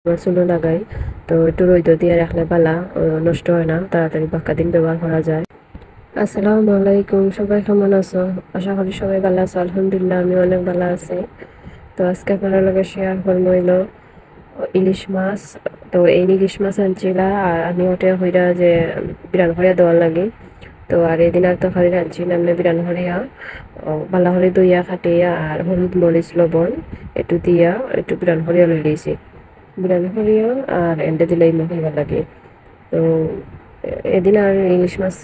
চুলো লাগাই, তো একটু রোদ দিয়ে রাখলে বালা নষ্ট হয় না, তাড়াতাড়ি বাক্কা দিন ব্যবহার করা যায়। আসসালামু আলাইকুম, সবাই কেমন আছো? আশা করি সবাই ভালো আছো। আলহামদুলিল্লাহ আমি অনেক ভালো আছি। তো আজকে আপনার লগে শেয়ার করবো হইলো ইলিশ মাছ। তো এই ইলিশ মাছ আনছিলা আর আমি ওটা হইরা যে বিরান করিয়া দেওয়ার লাগে। তো আর এদিন আর তরকারি রাঁধছি নামলে বিরান করিয়া বালা করে দইয়া কাটিয়া আর হলুদ মরিচ লবণ একটু দিয়া একটু বিরান করিয়া লই দিয়েছি। বিরান করিয়া আর এন্ডে দিলেই মুখে ভালো লাগে। তো এদিন আর ইলিশ মাছ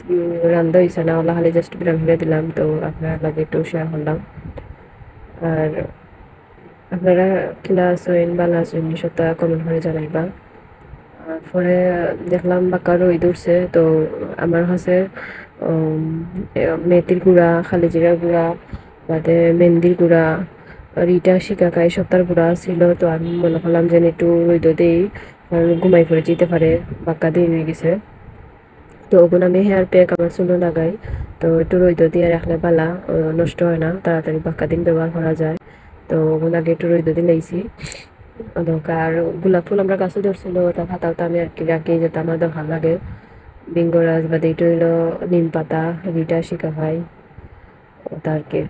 রান্ধা হয়েছে না, ওলা খালি জাস্ট বিরান করে দিলাম। তো আপনার লাগে একটু শেয়ার করলাম। আর আপনারা কিলা আছেন, ভালো আছেন সত্যি কমেন্ট করে জানাইবা। আর পরে দেখলাম বাঁকা রই ধরছে, তো আমার কাছে মেথির গুঁড়া, খালি জিরার গুঁড়া, বাদে মেহেন্দির গুঁড়া, রিটা শিকাকাই সপ্তাহের গুঁড়া ছিল। তো আমি মনে করলাম যে একটু রইদ দেই, কারণ ঘুমাই পড়ে যেতে পারে, বাঁকা দিয়ে হয়ে গেছে। তো ওগুলো আমি হেয়ার প্যাক আমার চুলো লাগাই, তো একটু রোদ দিয়ে রাখলে বালা নষ্ট হয় না, তাড়াতাড়ি বাক্কা দিন ব্যবহার করা যায়। তো ওগুলো আগে একটু রোদ দিয়ে লাইছি। আর গোলাপ ফুল আমরা গাছে ধরছিল, তা পাতাও তো আমি আর কি রাখি যেতে আমার দরকার লাগে। বিঙ্গরাজ বাদে এটা হইলো নিম পাতা, রিটা শিকা খাই, ওটা আর কি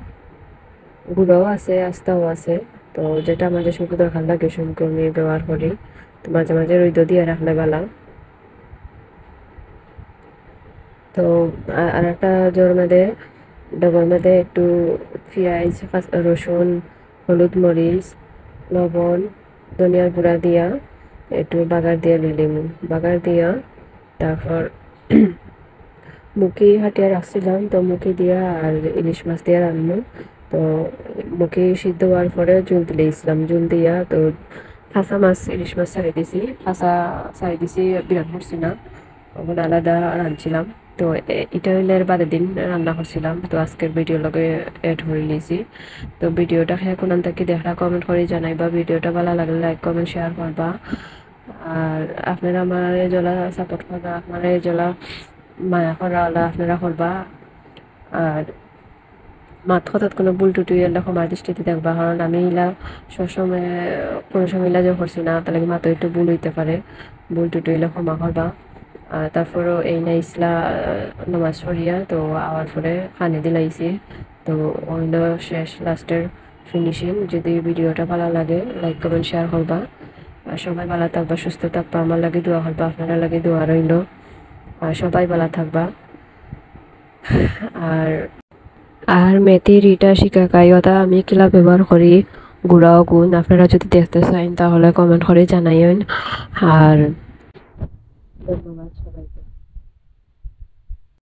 গুঁড়াও আছে আস্তাও আছে। তো যেটা আমাদের শুনকু দরকার লাগে শুনকু আমি ব্যবহার করি। তো মাঝে মাঝে রোদ দিয়ে রাখলে বালা। তো আর একটা জোর মধ্যে ডবর মধ্যে একটু পেঁয়াজ, রসুন, হলুদ মরিচ, লবণ, ধনিয়ার গুঁড়া দিয়া একটু বাগার দিয়ে নিলাম। বাগার দিয়া তারপর মুখি হাটিয়া রাখছিলাম, তো মুখি দিয়া আর ইলিশ মাছ দিয়ে রান্না। তো মুখি সিদ্ধ হওয়ার পরে জুল দিয়েছিলাম, জুল দিয়া তো ফাঁসা মাছ ইলিশ মাছ ছাড়ি দিছি, ফাঁসা ছাড়ি দিছি, বিরাট করছি না, ওগুলো আলাদা রাঁধছিলাম। তো এটা হইলে এর বাদের দিন রান্না করছিলাম, তো আজকের ভিডিও লগে এড করে নিয়েছি। তো ভিডিওটা এখন থেকে দেখা কমেন্ট করে জানাইবা, ভিডিওটা ভালো লাগলে লাইক কমেন্ট শেয়ার করবা। আর আপনারা আমার এজলা সাপোর্ট করবা, আপনারা এজলা মায়া করা হলে আপনারা করবা। আর মাত কথাত কোনো ভুল টুটি এলা ক্ষমার দৃষ্টিতে দেখবা, কারণ আমি ইলা সবসময় কোনো সময় ইলা যে করছি না, তাহলে মাতো একটু ভুল হইতে পারে, ভুল টুটি এলা ক্ষমা করবা। আর তারপরও এই না ইসলা নামাজ পড়িয়া তো আওয়ার পরে পানি দিলাইছি। তো হইল শেষ লাস্টের ফিনিশিং। যদি ভিডিওটা ভালো লাগে লাইক কমেন্ট শেয়ার করবা। আর সবাই ভালো থাকবা, সুস্থ থাকবা, আমার লাগে দোয়া করবা, আপনারা লাগে দোয়া রইল। আর সবাই ভালো থাকবা। আর আর মেথি, রিটা শিকাকাই ওটা আমি কিলা ব্যবহার করি, গুঁড়াও গুণ আপনারা যদি দেখতে চান তাহলে কমেন্ট করে জানাইন। আর ধন্যবাদ সবাইকে।